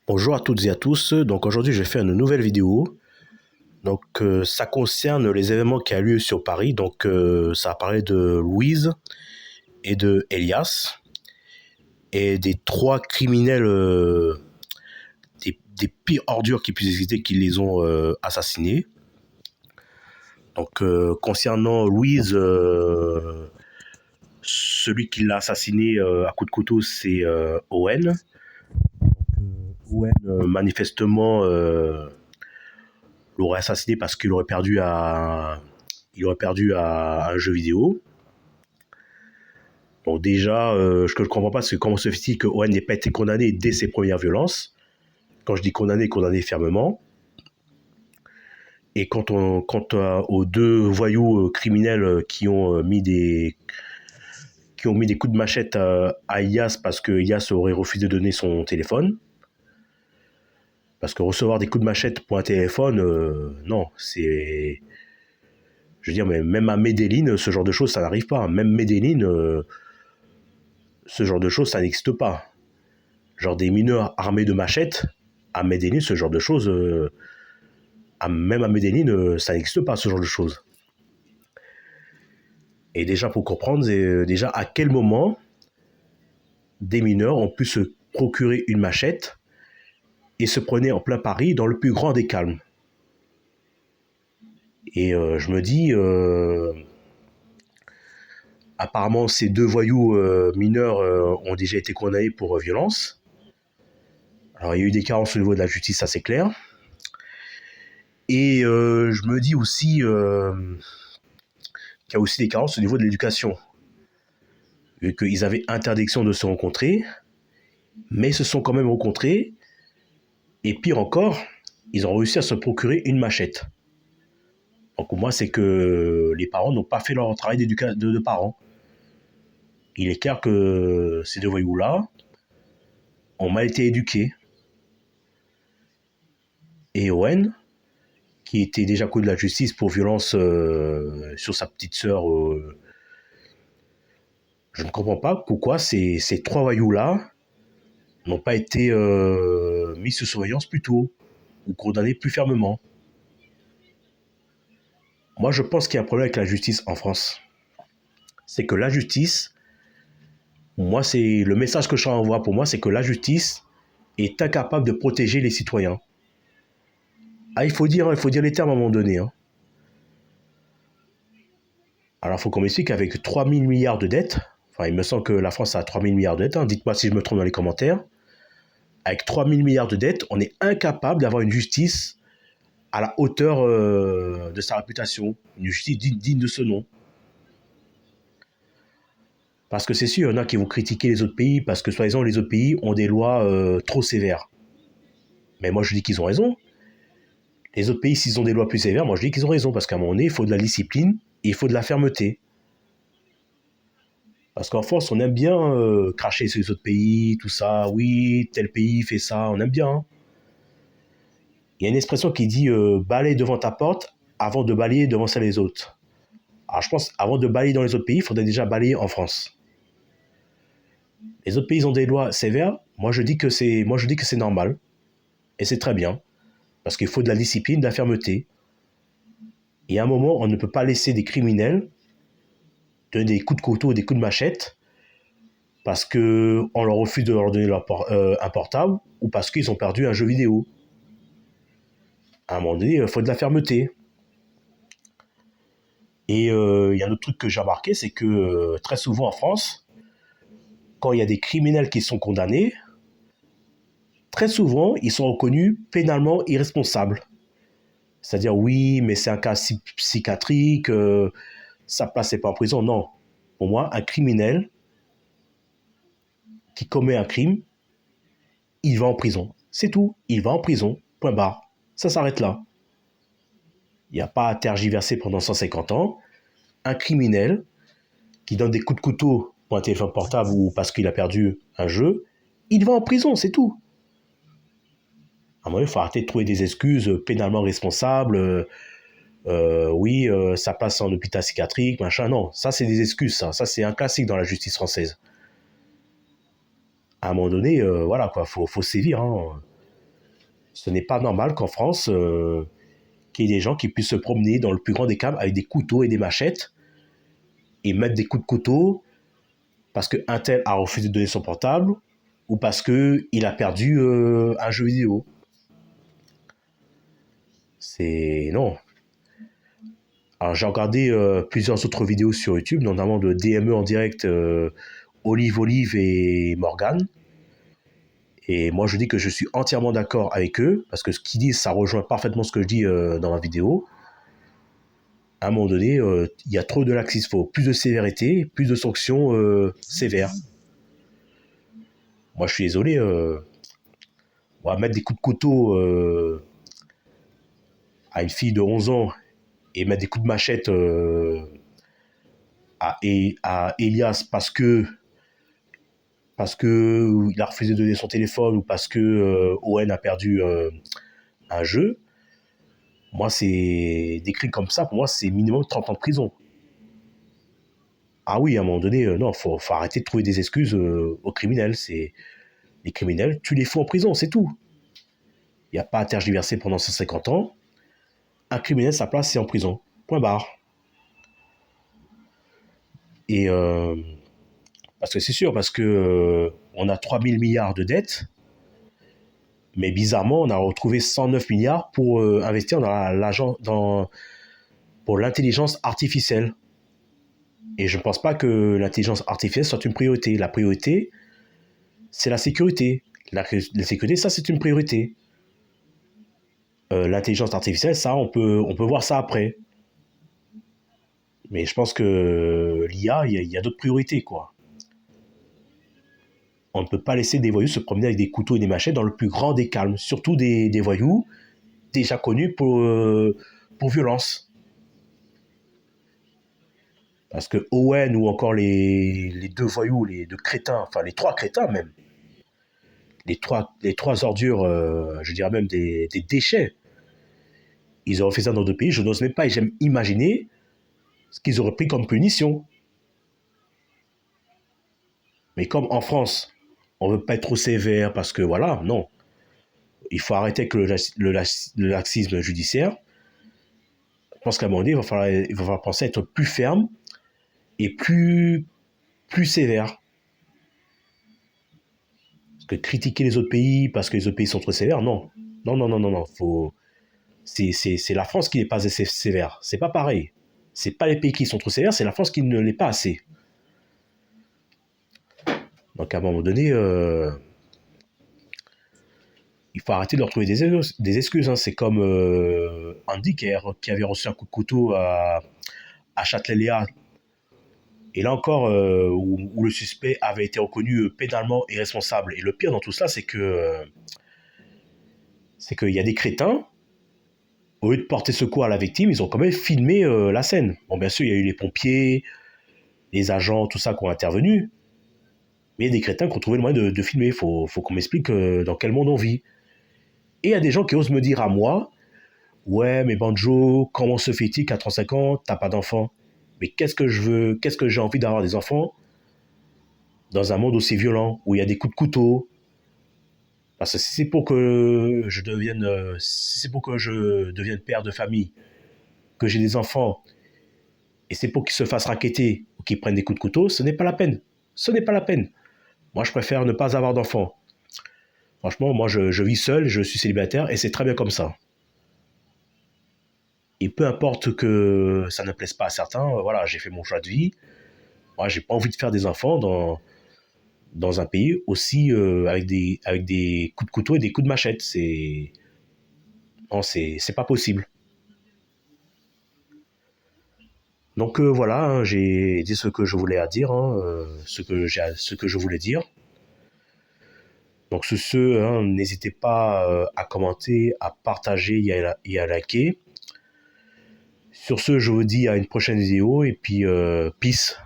Bonjour à toutes et à tous. Donc aujourd'hui, je vais faire une nouvelle vidéo. Donc ça concerne les événements qui ont lieu sur Paris. Donc ça va parler de Louise et de Elias et des trois criminels, des pires ordures qui puissent exister, qui les ont assassinés. Donc concernant Louise, celui qui l'a assassiné à coups de couteau, c'est Owen. Owen, manifestement, l'aurait assassiné parce qu'il aurait perdu à un jeu vidéo. Donc déjà, ce que je ne comprends pas, c'est comment se fait-il que Owen n'ait pas été condamné dès ses premières violences. Quand je dis condamné, condamné fermement. Et quant aux deux voyous criminels qui ont mis des coups de machette à Elias parce que Elias aurait refusé de donner son téléphone. Parce que recevoir des coups de machette pour un téléphone, non, c'est... Je veux dire, mais même à Medellín, ce genre de choses, ça n'arrive pas. Même Medellín, ce genre de choses, ça n'existe pas. Genre des mineurs armés de machettes, à Medellín, ce genre de choses, même à Medellín, ça n'existe pas, ce genre de choses. Et déjà, pour comprendre, déjà à quel moment des mineurs ont pu se procurer une machette et se prenaient en plein Paris dans le plus grand des calmes. Et je me dis, apparemment, ces deux voyous mineurs ont déjà été condamnés pour violence. Alors, il y a eu des carences au niveau de la justice, ça c'est clair. Et je me dis aussi qu'il y a aussi des carences au niveau de l'éducation. Vu qu'ils avaient interdiction de se rencontrer, mais ils se sont quand même rencontrés. Et pire encore, ils ont réussi à se procurer une machette. Donc pour moi, c'est que les parents n'ont pas fait leur travail de parents. Il est clair que ces deux voyous-là ont mal été éduqués. Et Owen, qui était déjà connu de la justice pour violence sur sa petite sœur, je ne comprends pas pourquoi ces trois voyous-là n'ont pas été mis sous surveillance plus tôt ou condamnés plus fermement. Moi, je pense qu'il y a un problème avec la justice en France. C'est que la justice, moi, c'est le message que je envoie pour moi, c'est que la justice est incapable de protéger les citoyens. Ah, il faut dire les termes à un moment donné. Hein. Alors, il faut qu'on m'explique qu'avec 3 000 milliards de dettes, enfin, il me semble que la France a 3 000 milliards de dettes, hein, dites-moi si je me trompe dans les commentaires. Avec 3 000 milliards de dettes, on est incapable d'avoir une justice à la hauteur de sa réputation, une justice digne de ce nom. Parce que c'est sûr, il y en a qui vont critiquer les autres pays parce que, soi-disant, les autres pays ont des lois trop sévères. Mais moi, je dis qu'ils ont raison. Les autres pays, s'ils ont des lois plus sévères, moi, je dis qu'ils ont raison. Parce qu'à un moment donné, il faut de la discipline et il faut de la fermeté. Parce qu'en France, on aime bien cracher sur les autres pays, tout ça. Oui, tel pays fait ça, on aime bien. Hein. Il y a une expression qui dit balaye devant ta porte avant de balayer devant celle des autres. Alors, je pense, avant de balayer dans les autres pays, il faudrait déjà balayer en France. Les autres pays ont des lois sévères. Moi, je dis que c'est normal. Et c'est très bien. Parce qu'il faut de la discipline, de la fermeté. Et à un moment, on ne peut pas laisser des criminels donner des coups de couteau, des coups de machette, parce qu'on leur refuse de leur donner un portable, ou parce qu'ils ont perdu un jeu vidéo. À un moment donné, il faut de la fermeté. Et il y a un autre truc que j'ai remarqué, c'est que très souvent en France, quand il y a des criminels qui sont condamnés, très souvent, ils sont reconnus pénalement irresponsables. C'est-à-dire, oui, mais c'est un cas psychiatrique, sa place n'est pas en prison. Non. Pour moi, un criminel qui commet un crime, il va en prison. C'est tout. Il va en prison. Point barre. Ça s'arrête là. Il n'y a pas à tergiverser pendant 150 ans. Un criminel qui donne des coups de couteau pour un téléphone portable ou parce qu'il a perdu un jeu, il va en prison, c'est tout. À un moment, il faut arrêter de trouver des excuses pénalement responsables. Oui, ça passe en hôpital psychiatrique, machin. Non, ça, c'est des excuses, ça. Ça, c'est un classique dans la justice française. À un moment donné, voilà, quoi, faut sévir. Hein. Ce n'est pas normal qu'en France, qu'il y ait des gens qui puissent se promener dans le plus grand des calmes avec des couteaux et des machettes et mettre des coups de couteau parce qu'un tel a refusé de donner son portable ou parce qu'il a perdu un jeu vidéo. C'est... Non. Alors j'ai regardé plusieurs autres vidéos sur YouTube, notamment de DME en direct, Olive et Morgan. Et moi je dis que je suis entièrement d'accord avec eux, parce que ce qu'ils disent, ça rejoint parfaitement ce que je dis dans ma vidéo. À un moment donné, il y a trop de laxisme, il faut plus de sévérité, plus de sanctions sévères. Moi je suis désolé, on va mettre des coups de couteau à une fille de 11 ans et mettre des coups de machette à Elias parce que il a refusé de donner son téléphone ou parce que Owen a perdu un jeu. Moi, c'est des crimes comme ça, pour moi, c'est minimum 30 ans de prison. Ah oui, à un moment donné, non, faut arrêter de trouver des excuses aux criminels. Les criminels, tu les fous en prison, c'est tout. Il n'y a pas à tergiverser pendant 150 ans. Un criminel, sa place, c'est en prison. Point barre. Et parce que c'est sûr, parce que on a 3000 milliards de dettes, mais bizarrement, on a retrouvé 109 milliards pour investir pour l'intelligence artificielle. Et je ne pense pas que l'intelligence artificielle soit une priorité. La priorité, c'est la sécurité. La sécurité, ça, c'est une priorité. L'intelligence artificielle, ça, on peut voir ça après. Mais je pense que l'IA, il y a d'autres priorités, quoi. On ne peut pas laisser des voyous se promener avec des couteaux et des machettes dans le plus grand des calmes. Surtout des voyous déjà connus pour violence. Parce que Owen ou encore les deux voyous, les deux crétins, enfin les trois crétins même, les trois ordures, je dirais même des déchets, ils auraient fait ça dans d'autres pays, je n'ose même pas imaginer ce qu'ils auraient pris comme punition. Mais comme en France, on ne veut pas être trop sévère parce que voilà, non. Il faut arrêter avec le laxisme judiciaire. Je pense qu'à un moment donné, il va falloir penser à être plus ferme et plus sévère. Parce que critiquer les autres pays parce que les autres pays sont trop sévères, non. Non, non, non, non, non. C'est la France qui n'est pas assez sévère. C'est pas pareil. C'est pas les pays qui sont trop sévères, c'est la France qui ne l'est pas assez. Donc à un moment donné, il faut arrêter de leur trouver des excuses. Hein. C'est comme Andy qui avait reçu un coup de couteau à Châtelet-Léa. Et là encore, où le suspect avait été reconnu pénalement irresponsable. Et le pire dans tout cela, c'est qu'il y a des crétins, au lieu de porter secours à la victime, ils ont quand même filmé la scène. Bon, bien sûr, il y a eu les pompiers, les agents, tout ça qui ont intervenu, mais il y a des crétins qui ont trouvé le moyen de filmer. Faut qu'on m'explique dans quel monde on vit. Et il y a des gens qui osent me dire à moi, ouais, mais Banjo, comment se fait-il qu'à 35 ans, t'as pas d'enfant? Mais qu'est-ce que je veux? Qu'est-ce que j'ai envie d'avoir des enfants dans un monde aussi violent, où il y a des coups de couteau? Parce que si c'est pour que je devienne père de famille, que j'ai des enfants, et c'est pour qu'ils se fassent racketter ou qu'ils prennent des coups de couteau, ce n'est pas la peine. Ce n'est pas la peine. Moi, je préfère ne pas avoir d'enfants. Franchement, moi, je vis seul, je suis célibataire, et c'est très bien comme ça. Et peu importe que ça ne plaise pas à certains, voilà, j'ai fait mon choix de vie. Moi, j'ai pas envie de faire des enfants dans un pays aussi avec des coups de couteau et des coups de machette. Non, c'est pas possible. Donc voilà, hein, j'ai dit ce que je voulais à dire, hein, ce que je voulais dire. Donc hein, n'hésitez pas à commenter, à partager et à liker. Sur ce, je vous dis à une prochaine vidéo et puis peace.